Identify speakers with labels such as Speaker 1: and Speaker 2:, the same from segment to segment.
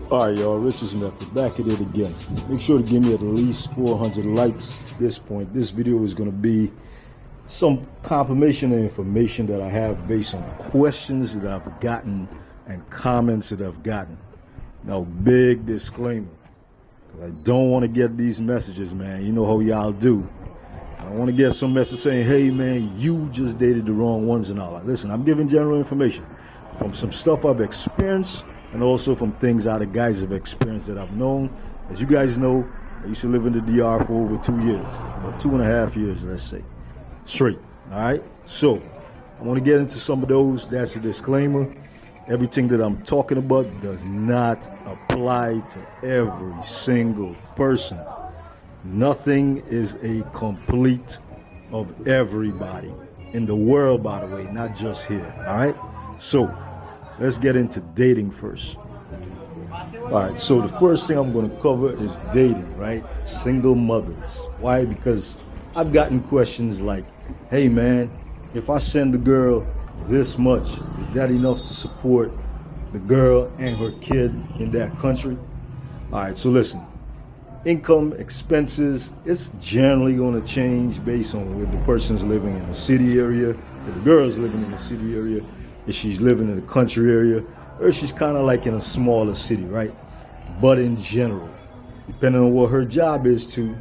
Speaker 1: All right, y'all, RichesMethod, back at it again. Make sure to give me at least 400 likes at this point. This video is going to be some confirmation of information that I have based on questions that I've gotten and comments that I've gotten. Now, big disclaimer, because I don't want to get these messages, man. You know how y'all do. I don't want to get some message saying, hey, man, you just dated the wrong ones and all that. Listen, I'm giving general information from some stuff I've experienced and also from things other guys have experienced that I've known. As you guys know, I used to live in the DR for over 2 years, about 2.5 years, let's say, straight. All right. So I want to get into some of those. That's a disclaimer. Everything that I'm talking about does not apply to every single person. Nothing is a complete of everybody in the world, by the way, not just here. All right. So let's get into dating first. All right, so the first thing I'm going to cover is dating, right? Single mothers. Why? Because I've gotten questions like, hey, man, if I send the girl this much, is that enough to support the girl and her kid in that country? All right, so listen, income, expenses, it's generally going to change based on where the person's living in a city area, if the girl's living in a city area, if she's living in a country area, or she's kind of like in a smaller city, right? But in general, depending on what her job is too,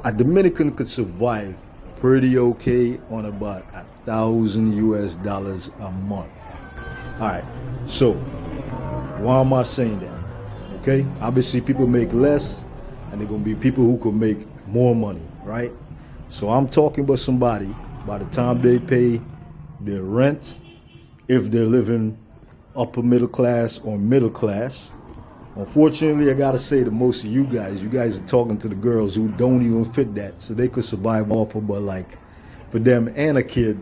Speaker 1: a Dominican could survive pretty okay on about $1,000 a month. All right, so why am I saying that? Okay, obviously people make less and they're gonna be people who could make more money, right? So I'm talking about somebody, by the time they pay their rent, if they're living upper middle class or middle class. Unfortunately, I gotta say to most of you guys are talking to the girls who don't even fit that, so they could survive off of, but like for them and a kid,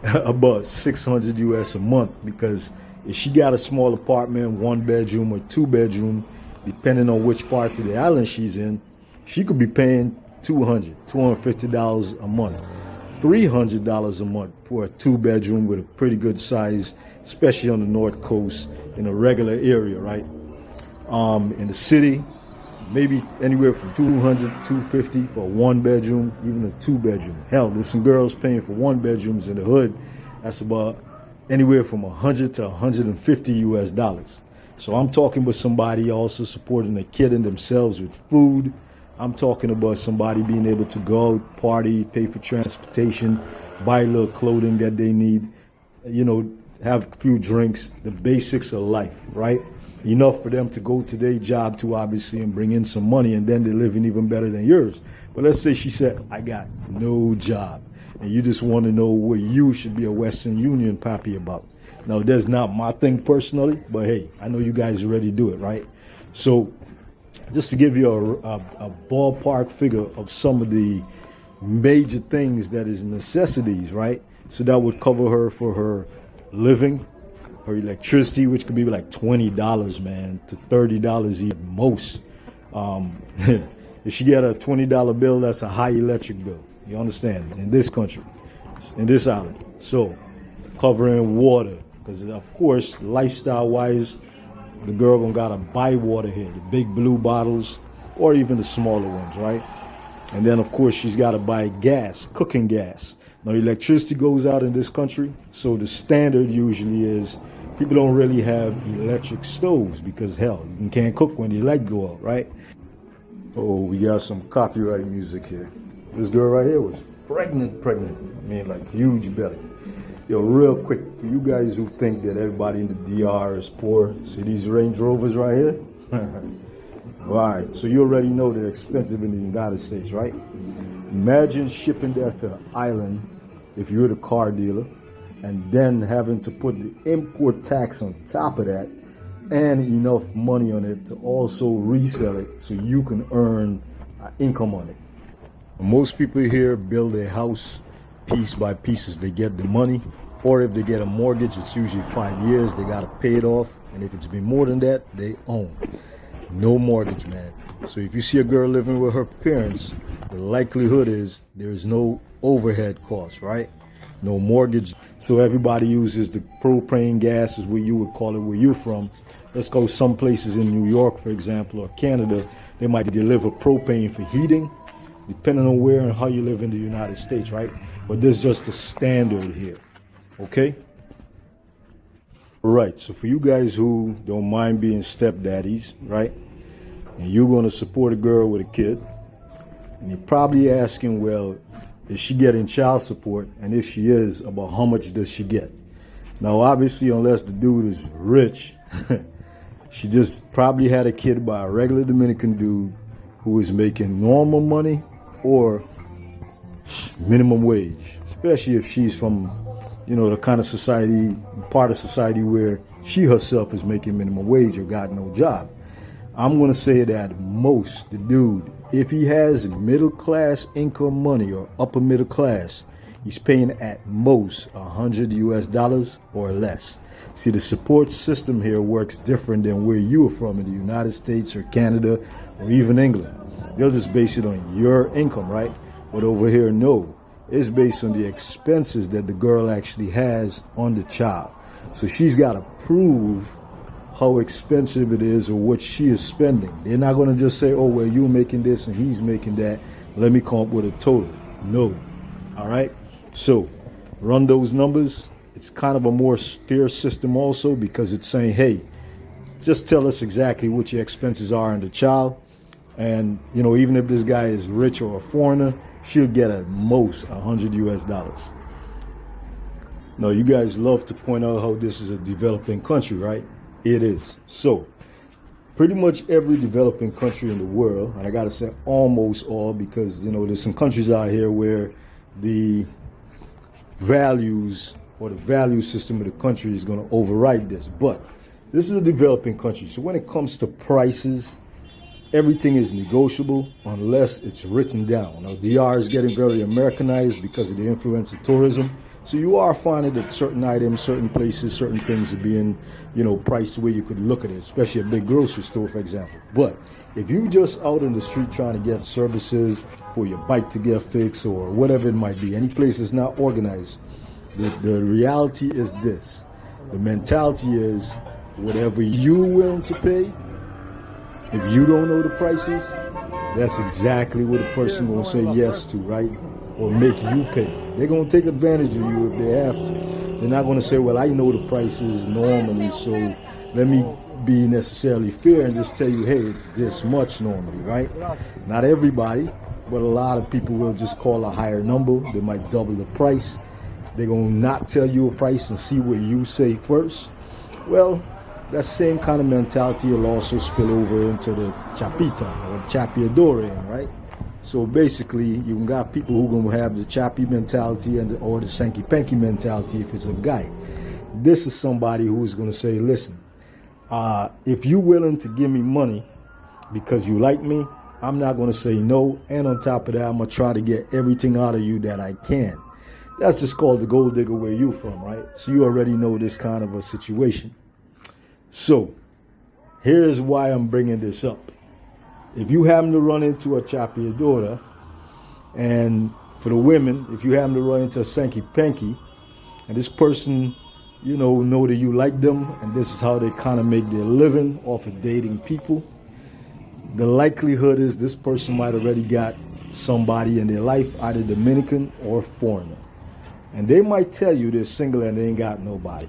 Speaker 1: about 600 US a month, because if she got a small apartment, 1 bedroom or 2 bedroom, depending on which part of the island she's in, she could be paying $250 a month. $300 a month for a 2 bedroom with a pretty good size, especially on the North Coast in a regular area, right? In the city, maybe anywhere from $200, $250 for a 1 bedroom, even a 2 bedroom. Hell, there's some girls paying for 1 bedrooms in the hood. That's about anywhere from $100 to $150 US. So I'm talking about somebody also supporting a kid and themselves with food. I'm talking about somebody being able to go out, party, pay for transportation, buy a little clothing that they need, you know, have a few drinks, the basics of life, right? Enough for them to go to their job too, obviously, and bring in some money, and then they're living even better than yours. But let's say she said, I got no job, and you just want to know what you should be a Western Union pappy about. Now, that's not my thing personally, but hey, I know you guys already do it, right? So just to give you a ballpark figure of some of the major things that is necessities, right? So that would cover her for her living, her electricity, which could be like $20, man, to $30 even most. If she get a $20 bill, that's a high electric bill. You understand? In this country, in this island. So covering water, because of course, lifestyle-wise, the girl gonna gotta buy water here, the big blue bottles, or even the smaller ones, right? And then of course she's gotta buy gas, cooking gas. Now electricity goes out in this country, so the standard usually is people don't really have electric stoves because hell, you can't cook when the light go out, right? Oh, we got some copyright music here. This girl right here was pregnant. I mean, like huge belly. Yo, real quick, for you guys who think that everybody in the DR is poor, see these Range Rovers right here? All right, so you already know they're expensive in the United States, right? Imagine shipping that to an island if you're the car dealer, and then having to put the import tax on top of that and enough money on it to also resell it so you can earn income on it. Most people here build a house piece by piece as they get the money, or if they get a mortgage, it's usually 5 years, they gotta pay it off, and if it's been more than that, they own. No mortgage, man. So if you see a girl living with her parents, the likelihood is there's no overhead costs, right? No mortgage. So everybody uses the propane gas, is what you would call it where you're from, Let's go some places in New York, for example, or Canada. They might deliver propane for heating, depending on where and how you live in the United States, right? But this is just the standard here, okay? Right, so for you guys who don't mind being stepdaddies, right? And you're going to support a girl with a kid, and you're probably asking, well, is she getting child support? And if she is, about how much does she get? Now, obviously, unless the dude is rich, she just probably had a kid by a regular Dominican dude who is making normal money or minimum wage, especially if she's from, you know, the kind of society, part of society where she herself is making minimum wage or got no job. I'm going to say that most, the dude, if he has middle class income money or upper middle class, he's paying at most $100 or less. See, the support system here works different than where you are from in the United States or Canada or even England. They'll just base it on your income, right? But over here, no. It's based on the expenses that the girl actually has on the child. So she's got to prove how expensive it is or what she is spending. They're not going to just say, oh, well, you're making this and he's making that. Let me come up with a total. No. All right? So run those numbers. It's kind of a more fair system also because it's saying, hey, just tell us exactly what your expenses are on the child. And, you know, even if this guy is rich or a foreigner, she'll get at most $100. Now, you guys love to point out how this is a developing country, right? It is. So pretty much every developing country in the world, and I got to say almost all because, you know, there's some countries out here where the values or the value system of the country is going to override this. But this is a developing country. So when it comes to prices, everything is negotiable unless it's written down. Now, DR is getting very Americanized because of the influence of tourism. So you are finding that certain items, certain places, certain things are being, you know, priced the way you could look at it, especially a big grocery store, for example. But if you just out in the street trying to get services for your bike to get fixed or whatever it might be, any place that's not organized, the reality is this. The mentality is whatever you're willing to pay, if you don't know the prices, that's exactly what a person going to say yes to, right? Or make you pay. They're going to take advantage of you if they have to. They're not going to say, well, I know the prices normally, so let me be necessarily fair and just tell you, hey, it's this much normally, right? Not everybody, but a lot of people will just call a higher number. They might double the price. They're going to not tell you a price and see what you say first. Well, that same kind of mentality will also spill over into the chapita or chapiadorian, right? So basically, you got people who are going to have the chappy mentality or the sanky-panky mentality if it's a guy. This is somebody who's going to say, listen, if you're willing to give me money because you like me, I'm not going to say no. And on top of that, I'm going to try to get everything out of you that I can. That's just called the gold digger where you from, right? So you already know this kind of a situation. So here's why I'm bringing this up. If you happen to run into a chapiadora, and for the women, if you happen to run into a sanky-panky, and this person, you know that you like them, and this is how they kind of make their living off of dating people, the likelihood is this person might already got somebody in their life, either Dominican or foreigner. And they might tell you they're single and they ain't got nobody.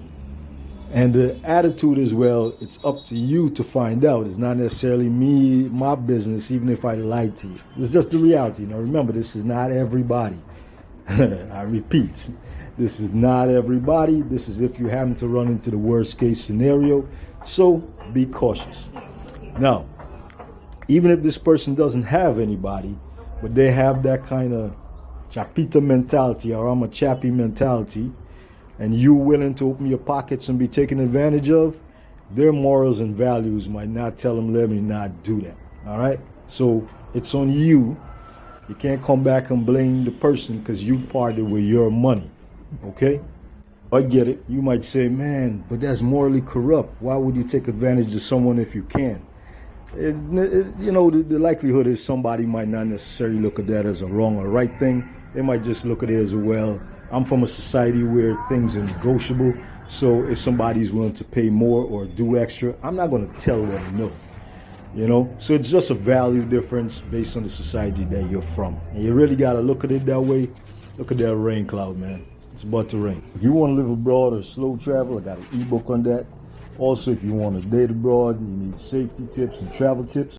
Speaker 1: And the attitude is, well, it's up to you to find out. It's not necessarily my business, even if I lied to you. It's just the reality. Now, remember, this is not everybody. I repeat, this is not everybody. This is if you happen to run into the worst case scenario. So be cautious. Now, even if this person doesn't have anybody, but they have that kind of chapita mentality or I'm a chappy mentality, and you willing to open your pockets and be taken advantage of, their morals and values might not tell them, let me not do that. All right? So it's on you. You can't come back and blame the person because you parted with your money. Okay? I get it. You might say, man, but that's morally corrupt. Why would you take advantage of someone if you can? The likelihood is somebody might not necessarily look at that as a wrong or right thing. They might just look at it as, well, I'm from a society where things are negotiable. So if somebody's willing to pay more or do extra, I'm not going to tell them no. You know, so it's just a value difference based on the society that you're from. And you really got to look at it that way. Look at that rain cloud, man. It's about to rain. If you want to live abroad or slow travel, I got an ebook on that. Also, if you want to date abroad, you need safety tips and travel tips.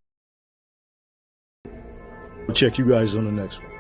Speaker 1: I'll check you guys on the next one.